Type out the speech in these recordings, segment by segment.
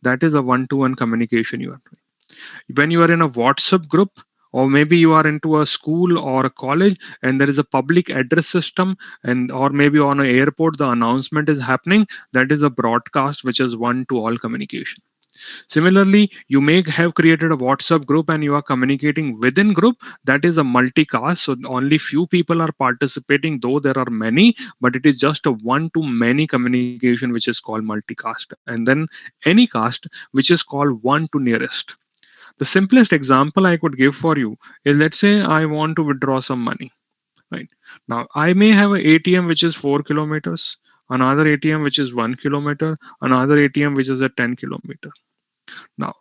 that is a one-to-one communication you are doing. When you are in a WhatsApp group, or maybe you are into a school or a college and there is a public address system, and or maybe on an airport the announcement is happening, that is a broadcast, which is one to all communication. Similarly, you may have created a WhatsApp group and you are communicating within group. That is a multicast. So only few people are participating, though there are many, but it is just a one to many communication, which is called multicast. And then any cast, which is called one to nearest. The simplest example I could give for you is, let's say I want to withdraw some money. Right now, I may have an ATM which is 4 kilometers, another ATM which is 1 kilometer, another ATM which is at 10 kilometer. Now,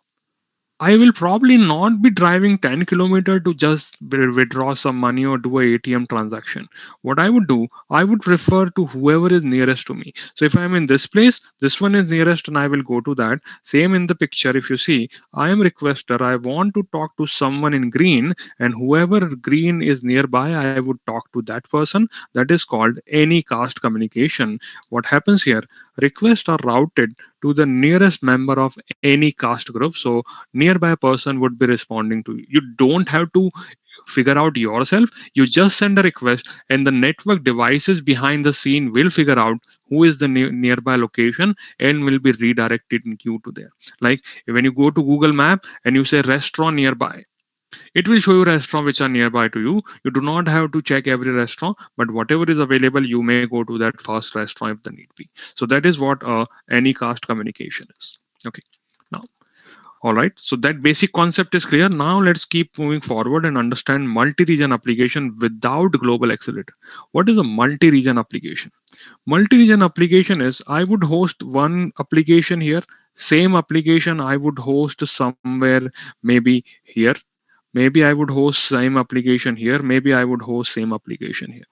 I will probably not be driving 10 kilometer to just withdraw some money or do a ATM transaction. What I would do, I would prefer to whoever is nearest to me. So if I'm in this place, this one is nearest and I will go to that. Same in the picture, if you see, I am requester. I want to talk to someone in green, and whoever green is nearby, I would talk to that person. That is called any caste communication. What happens here? Requests are routed to the nearest member of any caste group. So nearby person would be responding to you. You don't have to figure out yourself. You just send a request and the network devices behind the scene will figure out who is the nearby location and will be redirected you to there. Like when you go to Google Map and you say restaurant nearby, it will show you restaurants which are nearby to you. You do not have to check every restaurant, but whatever is available, you may go to that first restaurant if the need be. So that is what any caste communication is. Okay. Now, all right. So that basic concept is clear. Now let's keep moving forward and understand multi-region application without global accelerator. What is a multi-region application? Multi-region application is, I would host one application here, same application I would host somewhere, maybe here. Maybe I would host same application here. Maybe I would host same application here.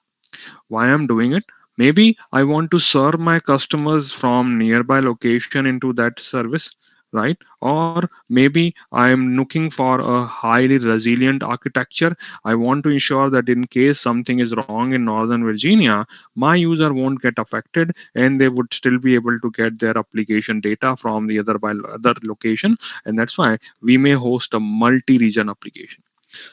Why I'm doing it? Maybe I want to serve my customers from nearby location into that service, right? Or maybe I'm looking for a highly resilient architecture. I want to ensure that in case something is wrong in Northern Virginia, my user won't get affected and they would still be able to get their application data from the other location. And that's why we may host a multi-region application.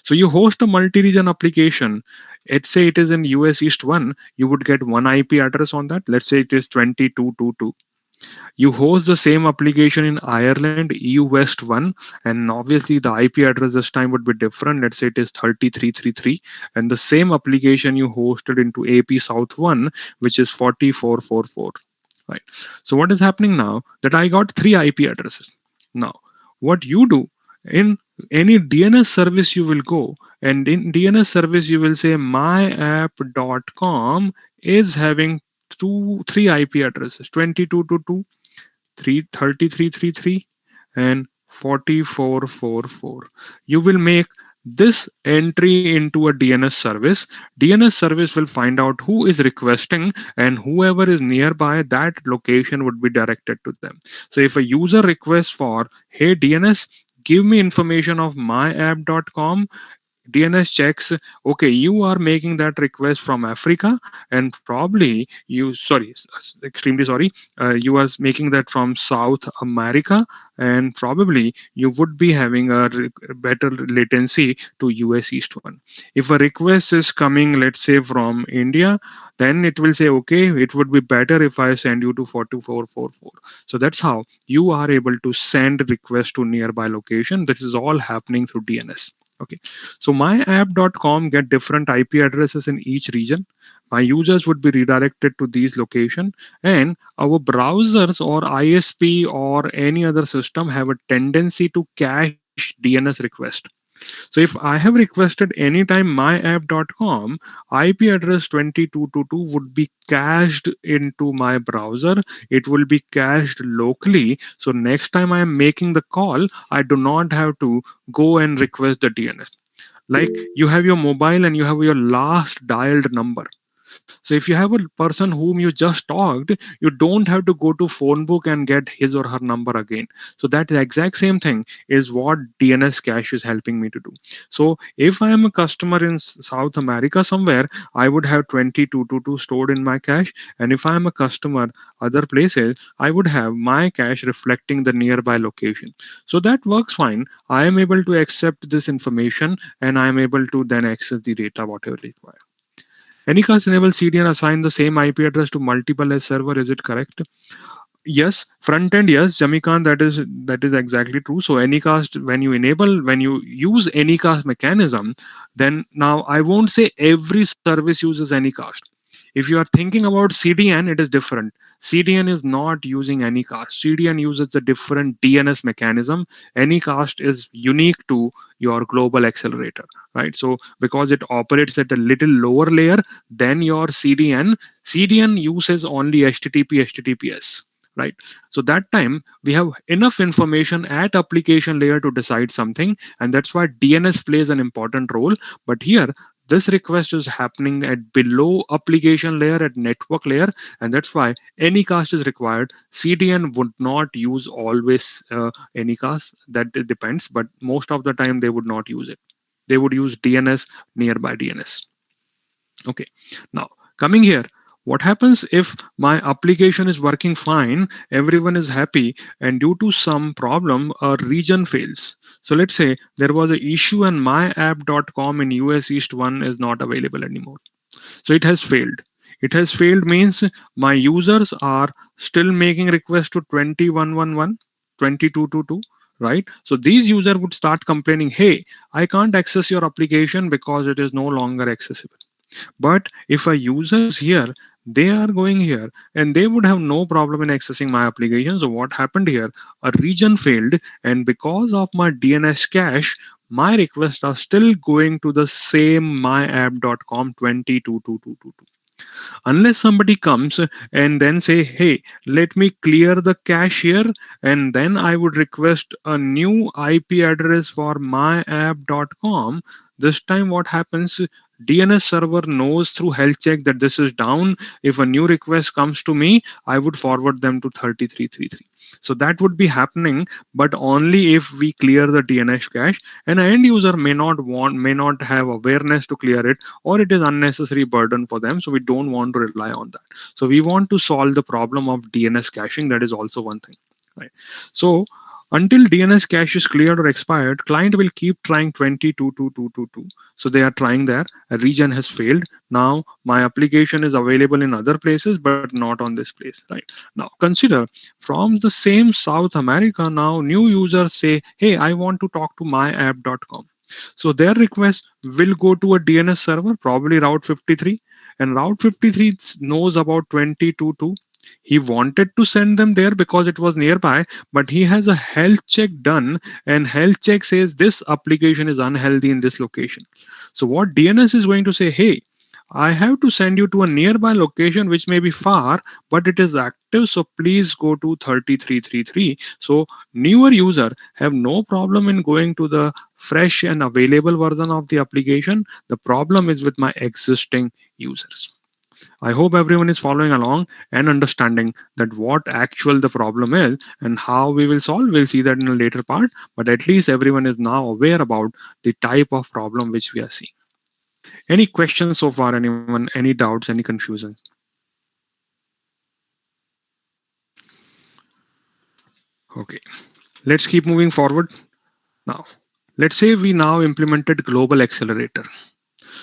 So you host a multi-region application. Let's say it is in US East 1, you would get one IP address on that. Let's say it is 2222. You host the same application in Ireland, EU West 1, and obviously the IP address this time would be different. Let's say it is 3333, and the same application you hosted into AP South 1, which is 4444. Right. So what is happening now that I got three IP addresses. Now, what you do in any DNS service, you will go and in DNS service you will say myapp.com is having three IP addresses: 2222, 3333, and 4444. You will make this entry into a DNS service. DNS service will find out who is requesting, and whoever is nearby that location would be directed to them. So if a user requests for, hey DNS, give me information of myapp.com, DNS checks, okay, you are making that request from Africa, and probably you, sorry, extremely sorry, you are making that from South America, and probably you would be having a better latency to US East 1. If a request is coming, let's say from India, then it will say, okay, it would be better if I send you to 4444. So that's how you are able to send request to nearby location. This is all happening through DNS. Okay, so myapp.com get different IP addresses in each region. My users would be redirected to these locations, and our browsers or ISP or any other system have a tendency to cache DNS request. So if I have requested anytime myapp.com, IP address 2222 would be cached into my browser. It will be cached locally. So next time I am making the call, I do not have to go and request the DNS. Like you have your mobile and you have your last dialed number. So if you have a person whom you just talked, you don't have to go to phone book and get his or her number again. So that exact same thing is what DNS cache is helping me to do. So if I am a customer in South America somewhere, I would have 2022 stored in my cache. And if I am a customer other places, I would have my cache reflecting the nearby location. So that works fine. I am able to accept this information and I am able to then access the data whatever required. Anycast enable CDN assign the same IP address to multiple as server. Is it correct? Yes, front end, yes, Jamikant, that is exactly true. So Anycast, when you use Anycast mechanism, then now I won't say every service uses Anycast. If you are thinking about CDN, it is different. CDN is not using Anycast. CDN uses a different DNS mechanism. Anycast is unique to your global accelerator, right? So because it operates at a little lower layer than your CDN, CDN uses only HTTP, HTTPS, right? So that time we have enough information at application layer to decide something, and that's why DNS plays an important role. But here this request is happening at below application layer at network layer, and that's why Anycast is required. CDN would not use always Anycast. That it depends, but most of the time they would not use it. They would use DNS, nearby DNS. Okay. Now, coming here, what happens if my application is working fine, everyone is happy, and due to some problem, a region fails? So let's say there was an issue and myapp.com in US East 1 is not available anymore. So it has failed. It has failed means my users are still making requests to 2111, 2222, right? So these users would start complaining, hey, I can't access your application because it is no longer accessible. But if a user is here, they are going here and they would have no problem in accessing my application. So what happened here? A region failed, and because of my DNS cache, my requests are still going to the same myapp.com 202222, unless somebody comes and then say, hey, let me clear the cache here, and then I would request a new IP address for myapp.com. This time what happens, DNS server knows through health check that this is down. If a new request comes to me, I would forward them to 3333. So that would be happening, but only if we clear the DNS cache. An end user may not have awareness to clear it, or it is unnecessary burden for them, so we don't want to rely on that. So we want to solve the problem of DNS caching. That is also one thing, right? So until DNS cache is cleared or expired, client will keep trying 20222222. So they are trying there. A region has failed. Now my application is available in other places, but not on this place, right? Now consider, from the same South America, now new users say, hey, I want to talk to myapp.com. So their request will go to a DNS server, probably Route 53, and Route 53 knows about 2022. He wanted to send them there because it was nearby, but he has a health check done, and health check says this application is unhealthy in this location. So what DNS is going to say, hey, I have to send you to a nearby location which may be far, but it is active. So please go to 3333. So newer user have no problem in going to the fresh and available version of the application. The problem is with my existing users. I hope everyone is following along and understanding that what actual the problem is and how we will solve. We'll see that in a later part, but at least everyone is now aware about the type of problem which we are seeing. Any questions so far, anyone? Any doubts, any confusion? Okay, let's keep moving forward. Now, let's say we now implemented Global Accelerator.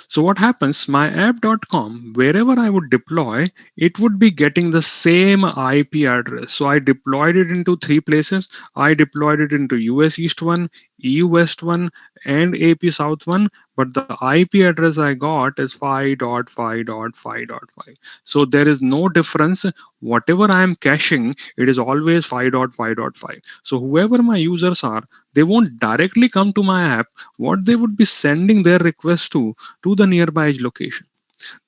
So what happens, my app.com, wherever I would deploy, it would be getting the same IP address. So I deployed it into three places. I deployed it into US East 1, EU West 1, and AP South 1. But the IP address I got is 5.5.5.5. So there is no difference. Whatever I am caching, it is always 5.5.5. So whoever my users are, they won't directly come to my app. What they would be sending their request to the nearby edge location.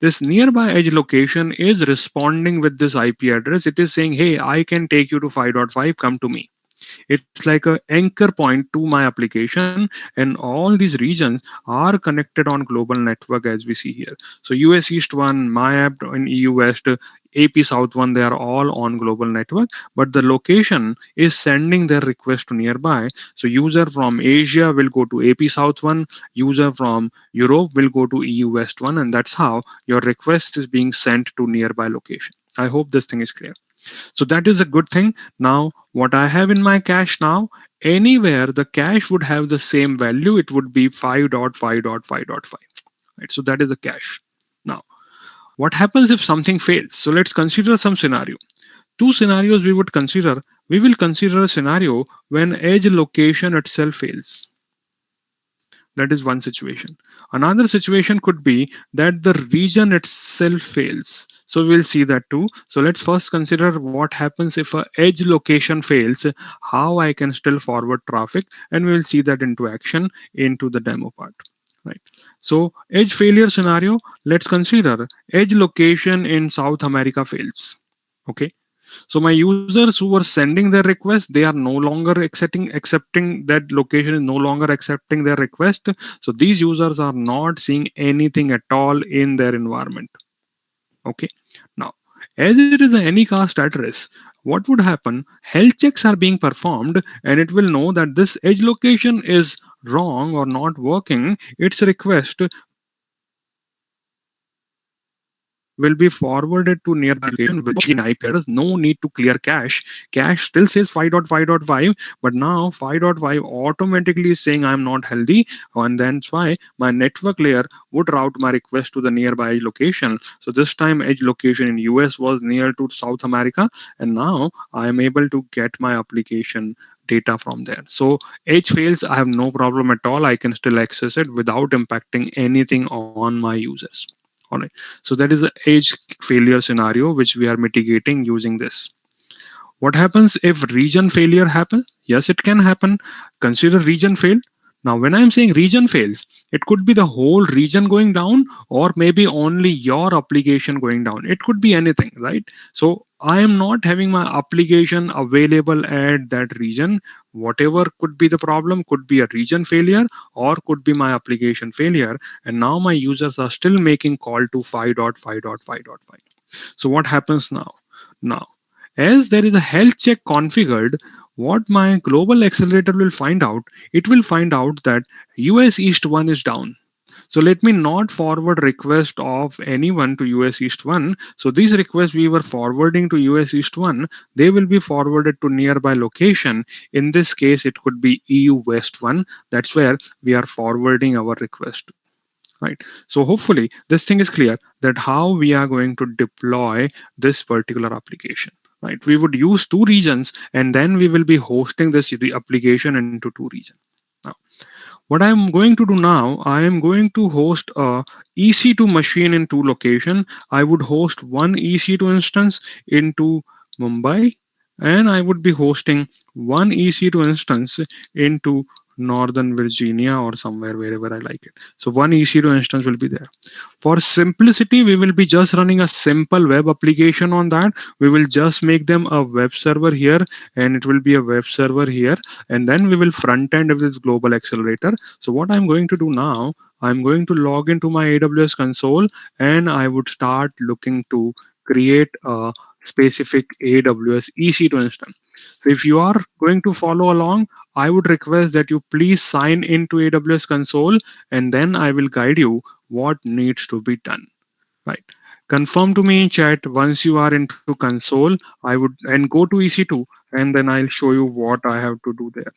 This nearby edge location is responding with this IP address. It is saying, hey, I can take you to 5.5, come to me. It's like a anchor point to my application, and all these regions are connected on global network as we see here. So US East 1, my app in EU West, AP South 1, they are all on global network, but the location is sending their request to nearby. So user from Asia will go to AP South 1, user from Europe will go to EU West 1, and that's how your request is being sent to nearby location. I hope this thing is clear. So that is a good thing. Now, what I have in my cache now, anywhere the cache would have the same value, it would be 5.5.5.5. Right? So that is the cache. Now, what happens if something fails? So let's consider some scenario. Two scenarios we would consider. We will consider a scenario when edge location itself fails. That is one situation. Another situation could be that the region itself fails. So we'll see that too. So let's first consider what happens if a edge location fails, how I can still forward traffic, and we'll see that into action into the demo part. Right. So edge failure scenario, let's consider edge location in South America fails. Okay. So my users who were sending their request, they are no longer accepting that location is no longer accepting their request. So these users are not seeing anything at all in their environment. Okay. Now, as it is an anycast address, what would happen? Health checks are being performed, and it will know that this edge location is wrong or not working. Its request will be forwarded to nearby location without changing IP address. No need to clear cache. Cache still says 5.5.5, but now 5.5 automatically is saying I'm not healthy, and that's why my network layer would route my request to the nearby edge location. So this time edge location in US was near to South America, and now I am able to get my application data from there. So edge fails, I have no problem at all. I can still access it without impacting anything on my users. All right. So that is the edge failure scenario which we are mitigating using this. What happens if region failure happens? Yes, it can happen. Consider region failed. Now, when I'm saying region fails, it could be the whole region going down, or maybe only your application going down. It could be anything, right? So I am not having my application available at that region. Whatever could be the problem could be a region failure or could be my application failure. And now my users are still making call to 5.5.5.5. So what happens now? Now, as there is a health check configured, what my global accelerator will find out, it will find out that US East 1 is down. So let me not forward request of anyone to US East 1. So these requests we were forwarding to US East 1, they will be forwarded to nearby location. In this case, it could be EU West 1. That's where we are forwarding our request. Right. So hopefully this thing is clear that how we are going to deploy this particular application. Right. We would use two regions and then we will be hosting this the application into two regions. Now, what I'm going to do now, I am going to host a EC2 machine in two location. I would host one EC2 instance into Mumbai, and I would be hosting one EC2 instance into Northern Virginia or somewhere wherever I like it. So one EC2 instance will be there. For simplicity, we will be just running a simple web application on that. We will just make them a web server here, and it will be a web server here, and then we will front end of this global accelerator. So what I'm going to do now, I'm going to log into my AWS console, and I would start looking to create a specific AWS EC2 instance. So if you are going to follow along, I would request that you please sign into AWS console, and then I will guide you what needs to be done. Right. Confirm to me in chat once you are into console. I would and go to EC2, and then I'll show you what I have to do there.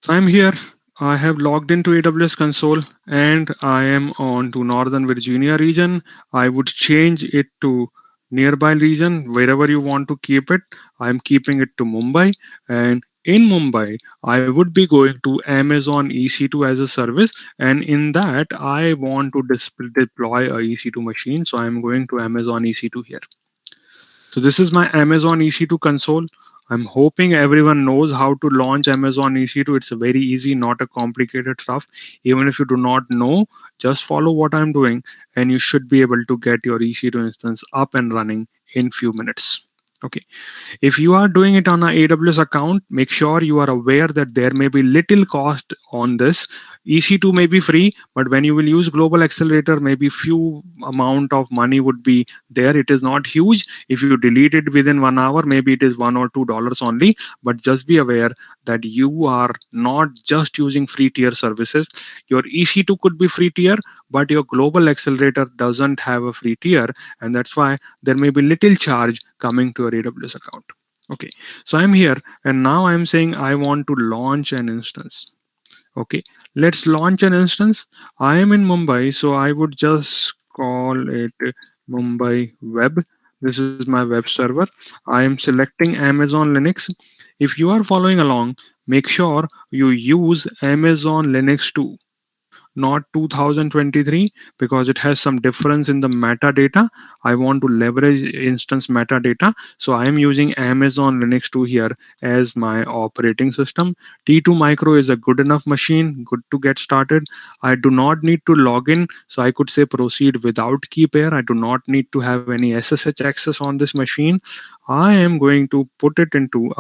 So I'm here. I have logged into AWS console and I am on to Northern Virginia region. I would change it to nearby region wherever you want to keep it. I'm keeping it to Mumbai, and in Mumbai I would be going to Amazon EC2 as a service, and in that I want to deploy a EC2 machine. So I'm going to Amazon EC2 here. So this is my Amazon EC2 console. I'm hoping everyone knows how to launch Amazon EC2. It's a very easy, not a complicated stuff. Even if you do not know, just follow what I'm doing and you should be able to get your EC2 instance up and running in few minutes. Okay, if you are doing it on a AWS account, make sure you are aware that there may be little cost on this. EC2 may be free, but when you will use Global Accelerator, maybe few amount of money would be there. It is not huge. If you delete it within 1 hour, maybe it is $1 or $2 only. But just be aware that you are not just using free tier services. Your EC2 could be free tier, but your Global Accelerator doesn't have a free tier, and that's why there may be little charge coming to your AWS account. Okay, so I'm here and now I'm saying I want to launch an instance. Okay, let's launch an instance. I am in Mumbai, so I would just call it Mumbai Web. This is my web server. I am selecting Amazon Linux. If you are following along, make sure you use Amazon Linux too, not 2023, because it has some difference in the metadata. I want to leverage instance metadata, so I am using Amazon Linux 2 here as my operating system. T2 Micro is a good enough machine, good to get started. I do not need to log in, so I could say proceed without key pair. I do not need to have any SSH access on this machine. I am going to put it into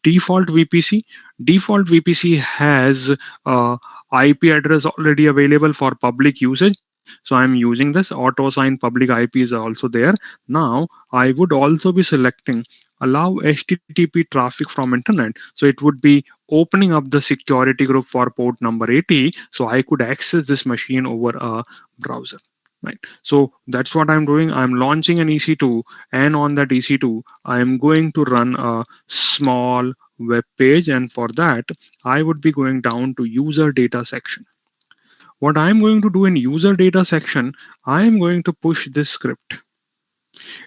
default VPC. Default VPC has IP address already available for public usage. So I'm using this auto assign public IP is also there. Now I would also be selecting allow HTTP traffic from internet. So it would be opening up the security group for port number 80. So I could access this machine over a browser. Right. So that's what I'm doing. I'm launching an EC2, and on that EC2, I'm going to run a small web page, and for that, I would be going down to user data section. What I'm going to do in user data section, I am going to push this script.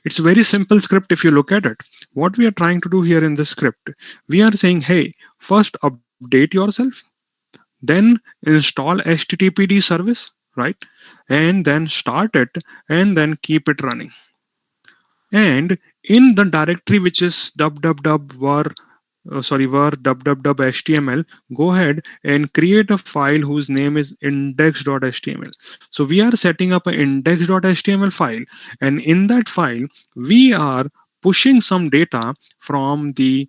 It's a very simple script if you look at it. What we are trying to do here in this script, we are saying, hey, first update yourself, then install HTTPD service, right? And then start it, and then keep it running. And in the directory which is www var www.html, go ahead and create a file whose name is index.html. So we are setting up an index.html file, and in that file we are pushing some data from the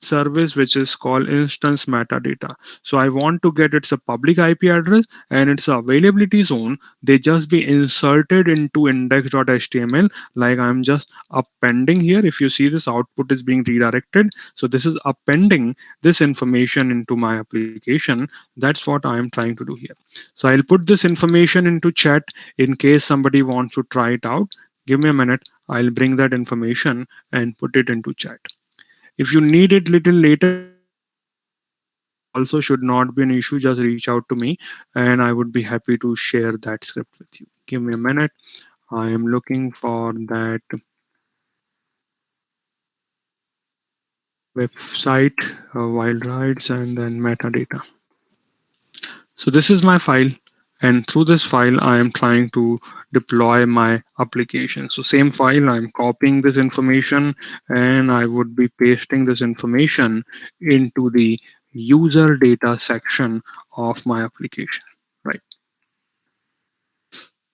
service which is called instance metadata. So I want to get its a public IP address and its availability zone. They just be inserted into index.html, like I'm just appending here. If you see, this output is being redirected, so this is appending this information into my application. That's what I am trying to do here. So I'll put this information into chat in case somebody wants to try it out. Give me a minute. I'll bring that information and put it into chat. If you need it little later, that also should not be an issue. Just reach out to me and I would be happy to share that script with you. Give me a minute. I am looking for that website, wild rides, and then metadata. So this is my file, and through this file I am trying to deploy my application. So same file, I'm copying this information and I would be pasting this information into the user data section of my application. Right.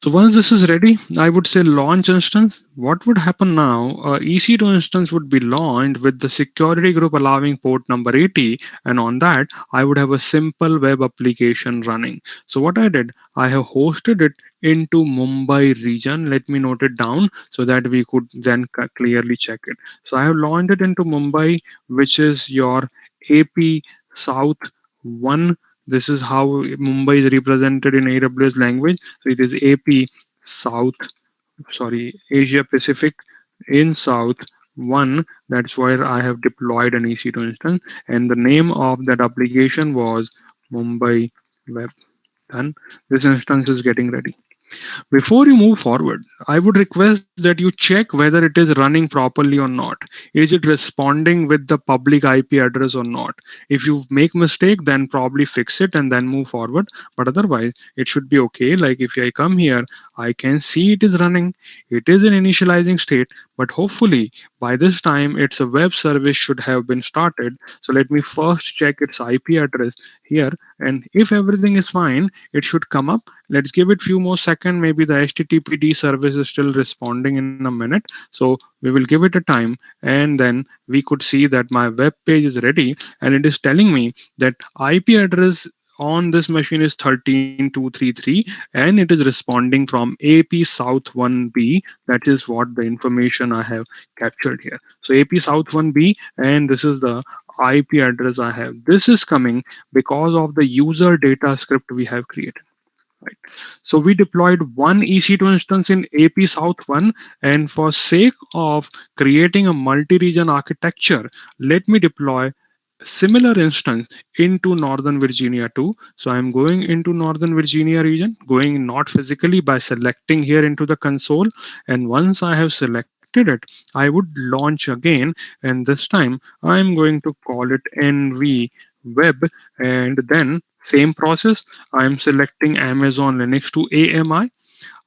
So once this is ready, I would say launch instance. What would happen now? EC2 instance would be launched with the security group allowing port number 80, and on that, I would have a simple web application running. So what I did, I have hosted it into Mumbai region. Let me note it down so that we could then clearly check it. So I have launched it into Mumbai, which is your AP South 1. This is how Mumbai is represented in AWS language. So it is AP South, sorry, Asia Pacific in South 1. That's where I have deployed an EC2 instance. And the name of that application was Mumbai Web. Done. This instance is getting ready. Before you move forward, I would request that you check whether it is running properly or not. Is it responding with the public IP address or not? If you make mistake, then probably fix it and then move forward. But otherwise, it should be okay. Like if I come here, I can see it is running. It is in initializing state, but hopefully by this time, its a web service should have been started. So let me first check its IP address here. And if everything is fine, it should come up Let's give it few more seconds. Maybe the HTTPD service is still responding in a minute. So we will give it a time, and then we could see that my web page is ready, and it is telling me that IP address on this machine is 13233, and it is responding from AP South 1B. That is what the information I have captured here. So AP South 1B, and this is the IP address I have. This is coming because of the user data script we have created. Right. So we deployed one EC2 instance in AP South 1, and for sake of creating a multi-region architecture, let me deploy similar instance into Northern Virginia too. So I'm going into Northern Virginia region, going not physically by selecting here into the console. And once I have selected it, I would launch again. And this time I'm going to call it NV web. And then same process. I'm selecting Amazon Linux to AMI.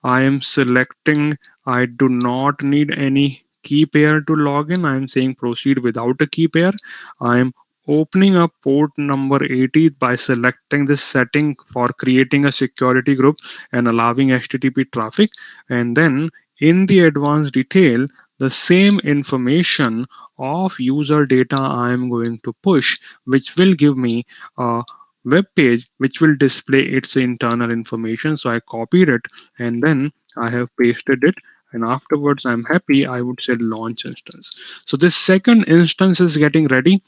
I am selecting, I do not need any key pair to log in. I am saying proceed without a key pair. I am opening up port number 80 by selecting this setting for creating a security group and allowing HTTP traffic. And then in the advanced detail, the same information of user data I am going to push, which will give me a web page which will display its internal information. So I copied it, and then I have pasted it, and afterwards I'm happy. I would say launch instance. So this second instance is getting ready,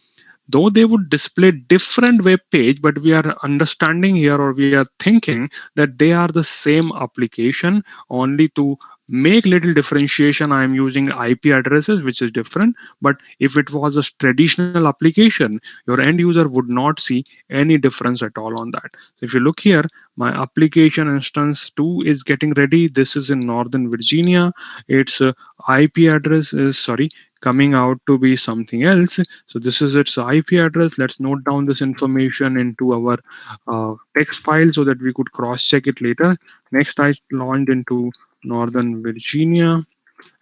though they would display different web page, but we are understanding here, or we are thinking that they are the same application. Only to make little differentiation, I am using IP addresses which is different. But if it was a traditional application, your end user would not see any difference at all on that. So if you look here, my application instance 2 is getting ready. This is in Northern Virginia. Its IP address is, sorry, coming out to be something else. So this is its IP address. Let's note down this information into our text file so that we could cross check it later. Next, I launched into Northern Virginia,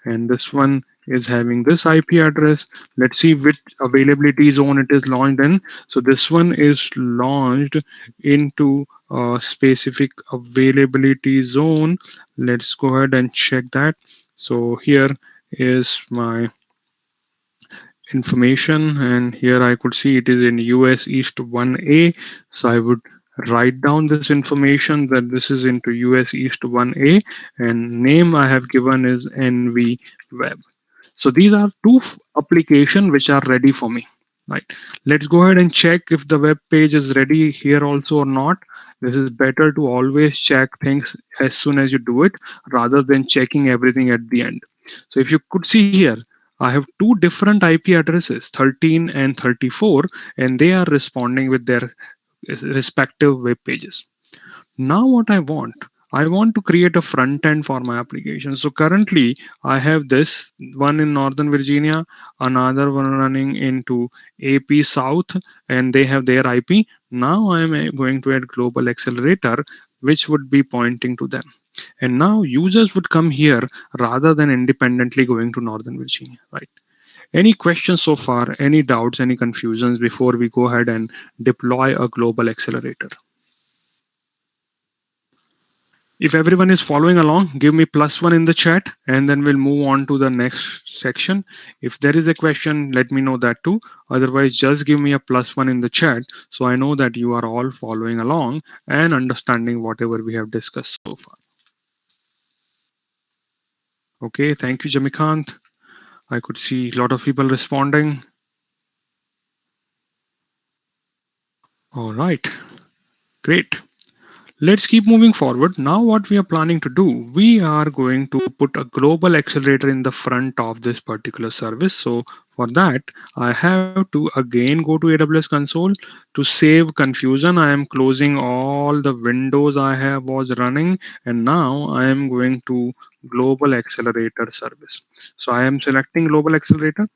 and this one is having this IP address. Let's see which availability zone it is launched in. So this one is launched into a specific availability zone. Let's go ahead and check that. So here is my information, and here I could see it is in US East 1A. So I would write down this information that this is into US East 1A, and name I have given is NV Web. So these are two applications which are ready for me. Right. Let's go ahead and check if the web page is ready here also or not. This is better to always check things as soon as you do it rather than checking everything at the end. So if you could see here, I have two different IP addresses, 13 and 34, and they are responding with their respective web pages. Now what I want to create a front end for my application. So currently I have this one in Northern Virginia, another one running into AP South, and they have their IP. Now I am going to add global accelerator, which would be pointing to them. And now users would come here rather than independently going to Northern Virginia, right? Any questions so far? Any doubts, any confusions before we go ahead and deploy a global accelerator? If everyone is following along, give me +1 in the chat, and then we'll move on to the next section. If there is a question, let me know that too. Otherwise, just give me a +1 in the chat so I know that you are all following along and understanding whatever we have discussed so far. Okay, thank you, Jamikant. I could see a lot of people responding. All right, great. Let's keep moving forward. Now, what we are planning to do, we are going to put a global accelerator in the front of this particular service. So for that, I have to again go to AWS console. To save confusion, I am closing all the windows I have was running, and now I am going to global accelerator service. So I am selecting global accelerator.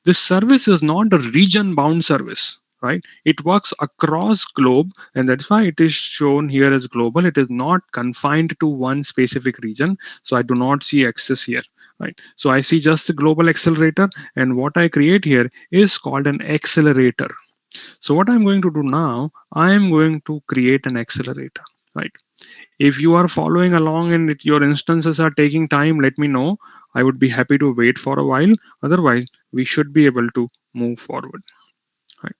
This service is not a region bound service, right? It works across globe, and that's why it is shown here as global. It is not confined to one specific region, so I do not see access here, right? So I see just the global accelerator, and what I create here is called an accelerator. So what I'm going to do now, I am going to create an accelerator, right? If you are following along and your instances are taking time, let me know. I would be happy to wait for a while. Otherwise, we should be able to move forward. Right.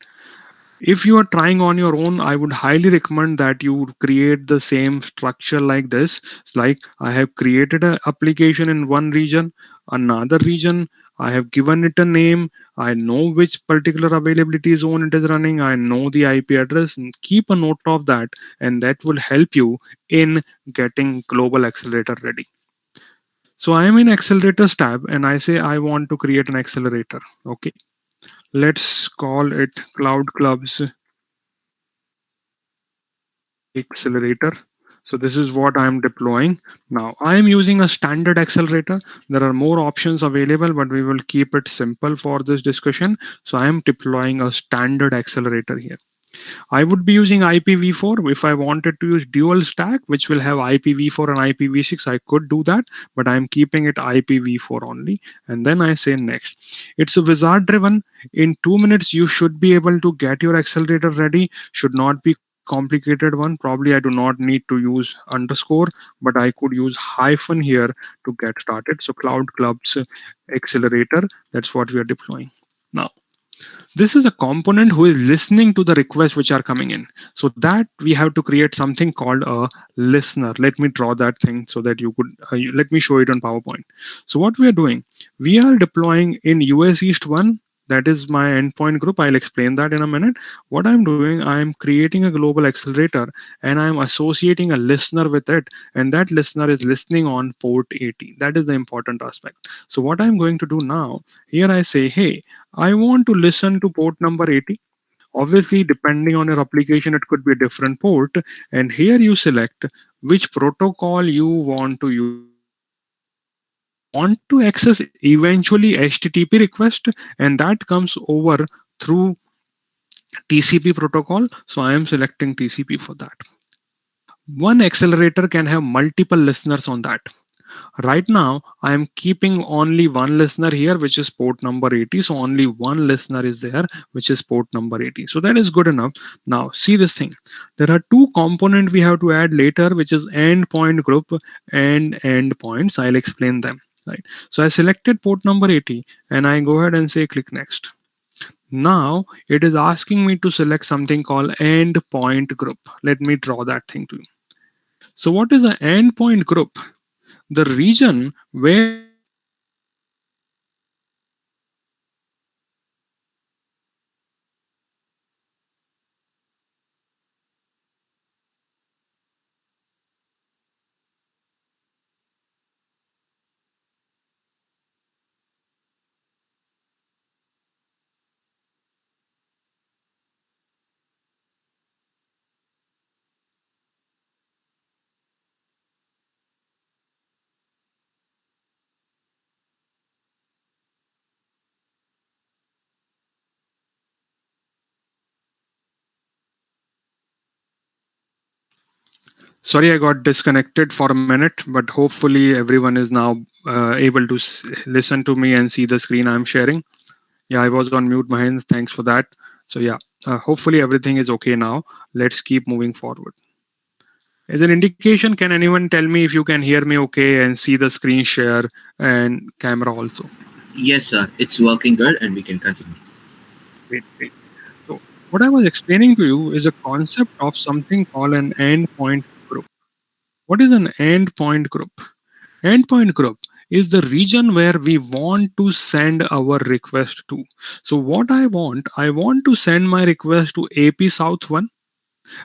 If you are trying on your own, I would highly recommend that you create the same structure like this. It's like I have created an application in one region, another region. I have given it a name. I know which particular availability zone it is running. I know the IP address, and keep a note of that, and that will help you in getting global accelerator ready. So I am in accelerators tab and I say I want to create an accelerator. Okay, let's call it Cloud Clubs Accelerator. So this is what I am deploying. Now I am using a standard accelerator. There are more options available, but we will keep it simple for this discussion. So I am deploying a standard accelerator here. I would be using IPv4 if I wanted to use dual stack, which will have IPv4 and IPv6. I could do that, but I'm keeping it IPv4 only. And then I say next. It's a wizard driven. In 2 minutes, you should be able to get your accelerator ready. Should not be complicated one. Probably I do not need to use underscore, but I could use hyphen here to get started. So Cloud Clubs Accelerator, that's what we are deploying. Now, this is a component who is listening to the requests which are coming in. So that we have to create something called a listener. Let me draw that thing so that you could let me show it on PowerPoint. So what we are doing, we are deploying in US East 1. That is my endpoint group. I'll explain that in a minute. What I'm doing, I'm creating a global accelerator and I'm associating a listener with it. And that listener is listening on port 80. That is the important aspect. So what I'm going to do now, here I say, hey, I want to listen to port number 80. Obviously, depending on your application, it could be a different port. And here you select which protocol you want to use. I want to access eventually HTTP request, and that comes over through TCP protocol. So I am selecting TCP for that. One accelerator can have multiple listeners on that. Right now, I am keeping only one listener here, which is port number 80. So only one listener is there, which is port number 80. So that is good enough. Now, see this thing. There are two components we have to add later, which is endpoint group and endpoints. I'll explain them. Right. So I selected port number 80 and I go ahead and say click next. Now it is asking me to select something called endpoint group. Let me draw that thing to you. So what is an endpoint group? The region where we want to send our request to. So what I want, I want to send my request to Sorry, I got disconnected for a minute, but hopefully everyone is now able to listen to me and see the screen I'm sharing. Yeah, I was on mute, Mahendra. Thanks for that. So yeah, hopefully everything is okay now. Let's keep moving forward. As an indication, can anyone tell me if you can hear me okay and see the screen share and camera also? Yes, sir. It's working good, and we can continue. Great, great. So what I was explaining to you is a concept of something called an endpoint group. What is an endpoint group? Endpoint group is the region where we want to send our request to. So what I want to send my request to AP South 1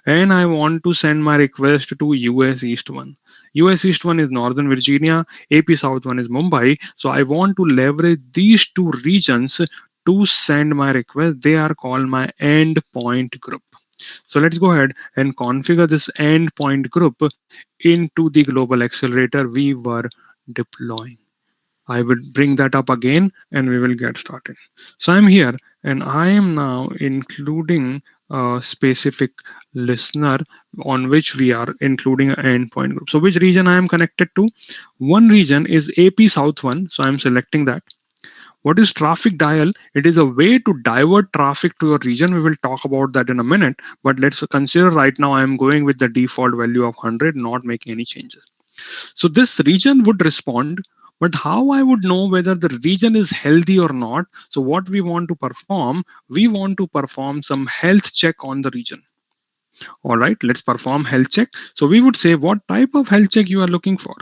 and I want to send my request to US East 1. US East 1 is Northern Virginia, AP South 1 is Mumbai. So I want to leverage these two regions to send my request. They are called my endpoint group. So let's go ahead and configure this endpoint group into the global accelerator we were deploying. I will bring that up again and we will get started. So I'm here and I am now including a specific listener on which we are including an endpoint group. So which region I am connected to? One region is AP South 1. So I'm selecting that. What is traffic dial? It is a way to divert traffic to your region. We will talk about that in a minute, but let's consider right now I am going with the default value of 100, not making any changes. So this region would respond, but how I would know whether the region is healthy or not? So what we want to perform, we want to perform some health check on the region. All right, let's perform health check. So we would say what type of health check you are looking for.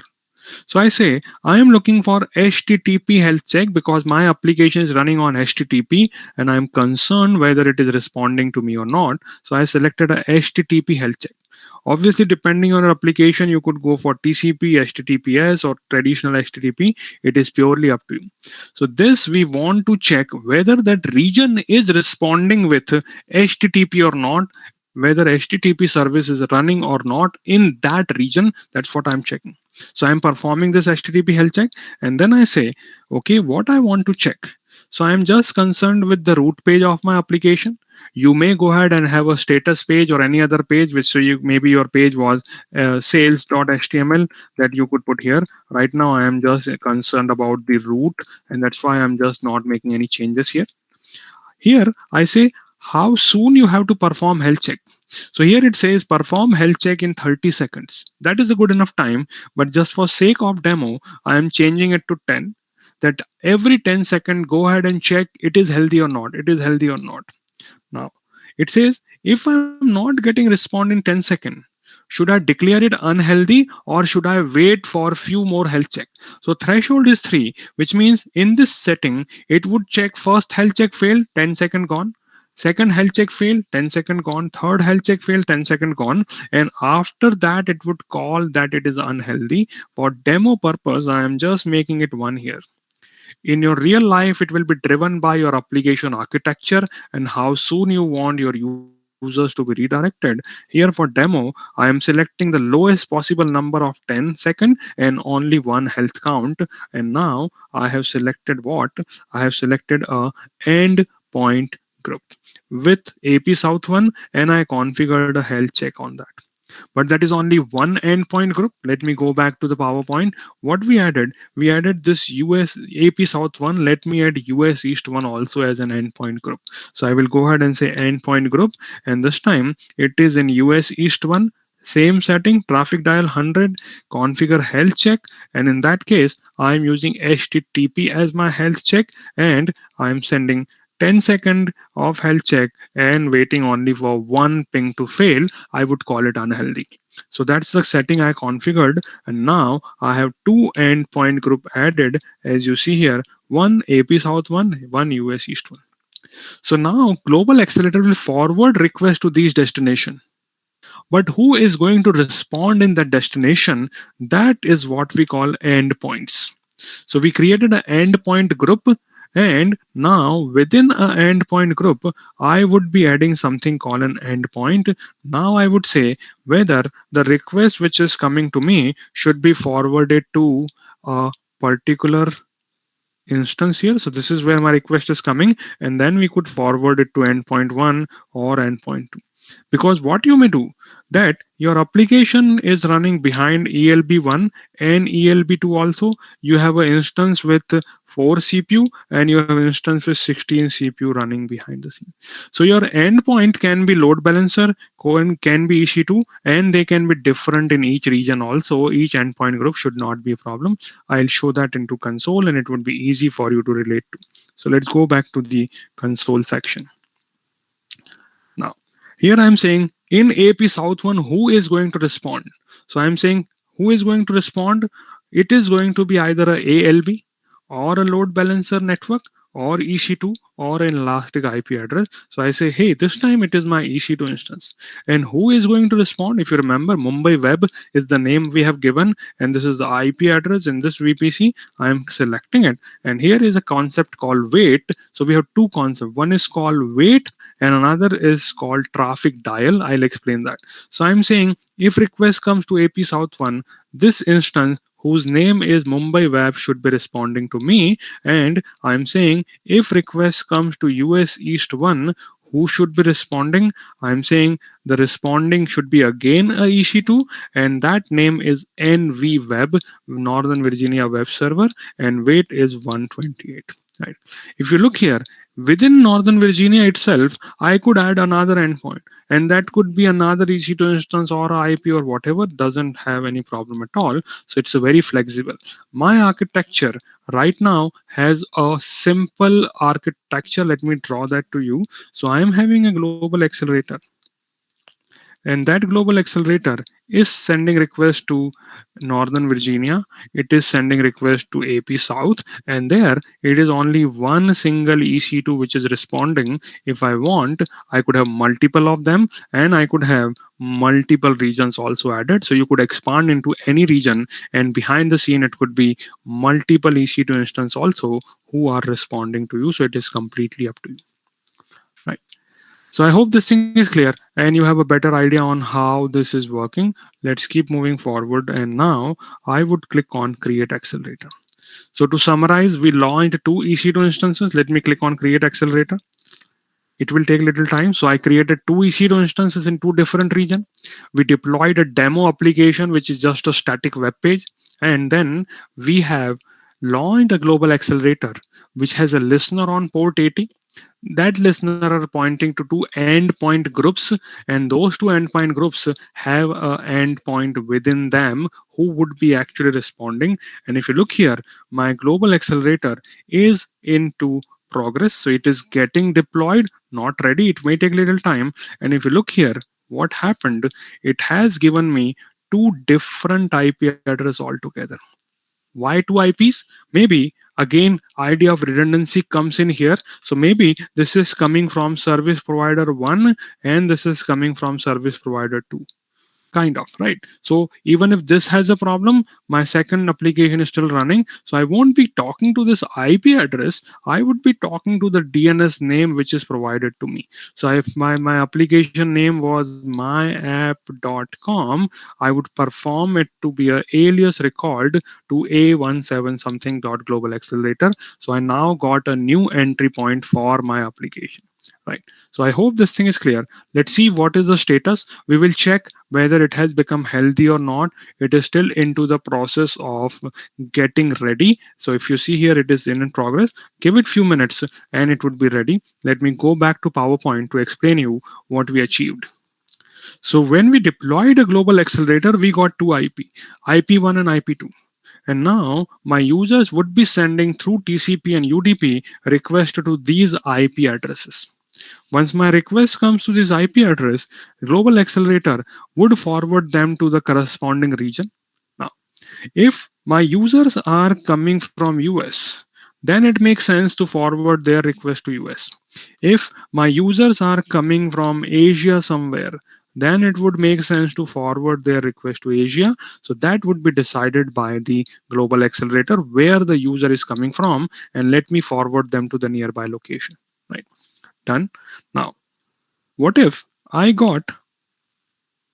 So I say I am looking for HTTP health check because my application is running on HTTP and I'm concerned whether it is responding to me or not. So I selected a HTTP health check. Obviously, depending on your application, you could go for TCP, HTTPS, or traditional HTTP. It is purely up to you. So this we want to check whether that region is responding with HTTP or not, whether HTTP service is running or not in that region. That's what I'm checking. So I'm performing this HTTP health check, and then I say, okay, what I want to check. So I'm just concerned with the root page of my application. You may go ahead and have a status page or any other page which, so you maybe your page was sales.html that you could put here. Right now I am just concerned about the root, and that's why I'm just not making any changes here. Here I say how soon you have to perform health check. So here it says perform health check in 30 seconds. That is a good enough time, but just for sake of demo, I am changing it to 10. That every 10 second go ahead and check it is healthy or not. It is healthy or not. Now it says if I'm not getting respond in 10 seconds, should I declare it unhealthy or should I wait for few more health check? So threshold is 3, which means in this setting it would check first health check failed, 10-second gone. Second health check failed, 10-second gone. Third health check failed, 10-second gone. And after that, it would call that it is unhealthy. For demo purpose, I am just making it 1 here. In your real life, it will be driven by your application architecture and how soon you want your users to be redirected. Here for demo, I am selecting the lowest possible number of 10 second and only one health count. And now I have selected what? I have selected a endpoint group with AP South 1, and I configured a health check on that. But that is only one endpoint group. Let me go back to the PowerPoint. What we added this US AP South one. Let me add US East one also as an endpoint group. So I will go ahead and say endpoint group, and this time it is in US East one. Same setting, traffic dial 100, configure health check, and in that case, I'm using HTTP as my health check, and I'm sending 10-second of health check and waiting only for one ping to fail. I would call it unhealthy. So that's the setting I configured, and now I have two endpoint group added, as you see here, one AP South one US East one. So now Global Accelerator will forward request to these destination. But who is going to respond in that destination? That is what we call endpoints. So we created an endpoint group, and now within an endpoint group, I would be adding something called an endpoint. Now I would say whether the request which is coming to me should be forwarded to a particular instance here. So this is where my request is coming, and then we could forward it to endpoint 1 or endpoint 2. Because what you may do, that your application is running behind ELB1 and ELB2 also. You have an instance with 4 CPU and you have an instance with 16 CPU running behind the scene. So your endpoint can be load balancer, can be EC2, and they can be different in each region also. Each endpoint group should not be a problem. I'll show that into console and it would be easy for you to relate to. So let's go back to the console section. Now, here I'm saying in AP South 1, who is going to respond? So I'm saying who is going to respond? It is going to be either a ALB or a load balancer network or EC2 or an elastic IP address. So I say, hey, this time it is my EC2 instance. And who is going to respond? If you remember, Mumbai Web is the name we have given, and this is the IP address in this VPC. I'm selecting it. And here is a concept called wait. So we have two concepts. One is called wait and another is called traffic dial. I'll explain that. So I'm saying if request comes to AP South 1, this instance whose name is Mumbai Web should be responding to me, and I'm saying if request comes to US East 1, who should be responding? I'm saying the responding should be again a EC2, and that name is NV Web, Northern Virginia Web Server, and weight is 128. Right. If you look here, within Northern Virginia itself, I could add another endpoint, and that could be another EC2 instance or IP or whatever. Doesn't have any problem at all. So it's a very flexible. My architecture right now has a simple architecture. Let me draw that to you. So I am having a global accelerator, and that global accelerator is sending request to Northern Virginia. It is sending request to AP South, and there it is only one single EC2 which is responding. If I want, I could have multiple of them, and I could have multiple regions also added. So you could expand into any region, and behind the scene it could be multiple EC2 instance also who are responding to you. So it is completely up to you. Right. So I hope this thing is clear and you have a better idea on how this is working. Let's keep moving forward. And now I would click on Create Accelerator. So to summarize, we launched two EC2 instances. Let me click on Create Accelerator. It will take little time. So I created two EC2 instances in two different regions. We deployed a demo application, which is just a static web page. And then we have launched a global accelerator, which has a listener on port 80. That listener are pointing to two endpoint groups, and those two endpoint groups have a endpoint within them who would be actually responding. And if you look here, my global accelerator is into progress, so it is getting deployed, not ready. It may take a little time. And if you look here, what happened, it has given me two different IP address altogether. Why two IPs? Maybe again idea of redundancy comes in here. So maybe this is coming from service provider 1 and this is coming from service provider 2, kind of, right? So even if this has a problem, my second application is still running, so I won't be talking to this IP address. I would be talking to the DNS name which is provided to me. So if my application name was myapp.com, I would perform it to be a alias record to a17 something dot global accelerator. So I now got a new entry point for my application, right? So I hope this thing is clear. Let's see what is the status. We will check whether it has become healthy or not. It is still into the process of getting ready. So if you see here, it is in progress. Give it few minutes and it would be ready. Let me go back to PowerPoint to explain you what we achieved. So when we deployed a global accelerator, we got two IP1 and IP2. And now my users would be sending through TCP and UDP request to these IP addresses. Once my request comes to this IP address, Global Accelerator would forward them to the corresponding region. Now, if my users are coming from US, then it makes sense to forward their request to US. If my users are coming from Asia somewhere, then it would make sense to forward their request to Asia. So that would be decided by the global accelerator where the user is coming from, and let me forward them to the nearby location. Right. Done. Now, what if I got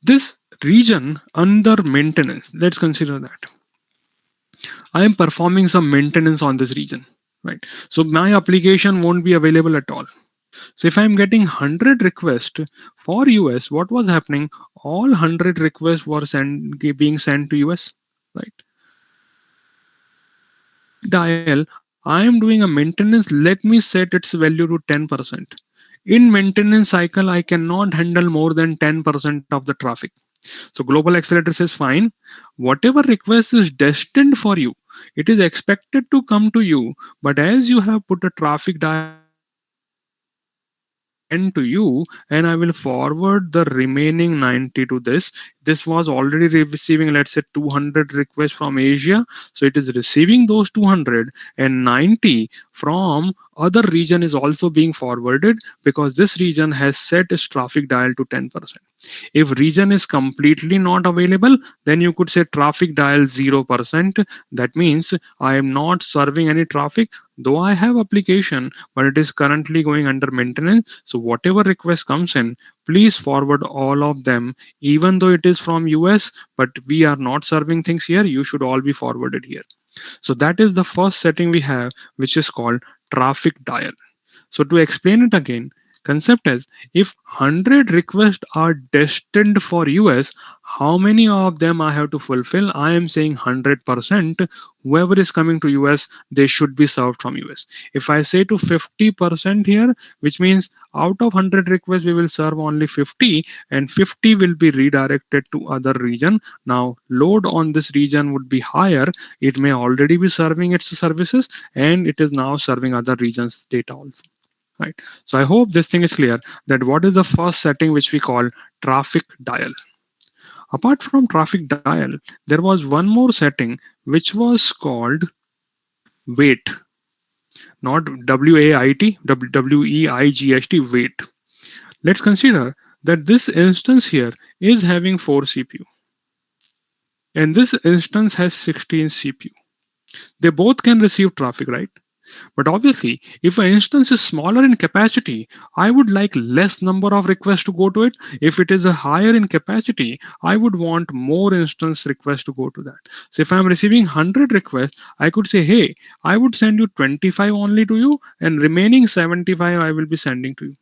this region under maintenance? Let's consider that. I am performing some maintenance on this region, right? So my application won't be available at all. So if I'm getting 100 requests for US, what was happening? All 100 requests were being sent to US, right? Dial, I am doing a maintenance. Let me set its value to 10%. In maintenance cycle, I cannot handle more than 10% of the traffic. So global accelerator says fine, whatever request is destined for you, it is expected to come to you. But as you have put a traffic dial of 10%, I will send 10 to you and I will forward the remaining 90 to this. This was already receiving, let's say, 200 requests from Asia. So it is receiving those 200, and 90 from other region is also being forwarded because this region has set its traffic dial to 10%. If region is completely not available, then you could say traffic dial 0%. That means I am not serving any traffic, though I have application, but it is currently going under maintenance. So whatever request comes in, please forward all of them, even though it is from US, but we are not serving things here. You should all be forwarded here. So that is the first setting we have, which is called traffic dial. So to explain it again, Concept is, if 100 requests are destined for US, how many of them I have to fulfill? I am saying 100%. Whoever is coming to US, they should be served from US. If I say to 50% here, which means out of 100 requests we will serve only 50, and 50 will be redirected to other region. Now load on this region would be higher. It may already be serving its services, and it is now serving other regions data also, right? So I hope this thing is clear, that what is the first setting which we call traffic dial. Apart from traffic dial, there was one more setting which was called wait. Not WAIT, wait. Let's consider that this instance here is having 4 CPU, and this instance has 16 CPU. They both can receive traffic, right? But obviously, if an instance is smaller in capacity, I would like less number of requests to go to it. If it is a higher in capacity, I would want more instance requests to go to that. So if I'm receiving 100 requests, I could say, hey, I would send you 25 only to you, and remaining 75 I will be sending to you.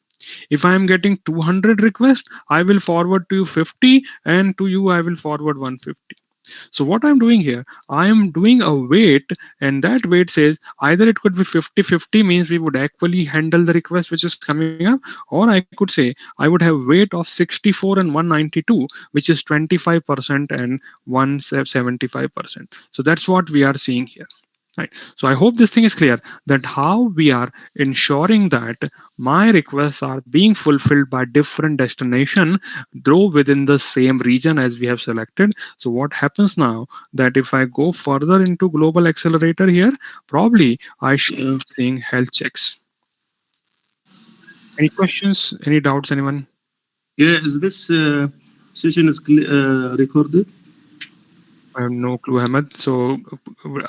If I am getting 200 requests, I will forward to you 50, and to you I will forward 150. So what I'm doing here, I am doing a weight, and that weight says either it could be 50-50, means we would equally handle the request which is coming up, or I could say I would have weight of 64 and 192, which is 25% and 175%. So that's what we are seeing here. Right. So I hope this thing is clear, that how we are ensuring that my requests are being fulfilled by different destination, though within the same region as we have selected. So what happens now, that if I go further into global accelerator here, probably I should Yeah, be seeing health checks. Any questions? Any doubts? Anyone? yeah. Is this session is recorded? I have no clue, Ahmed. So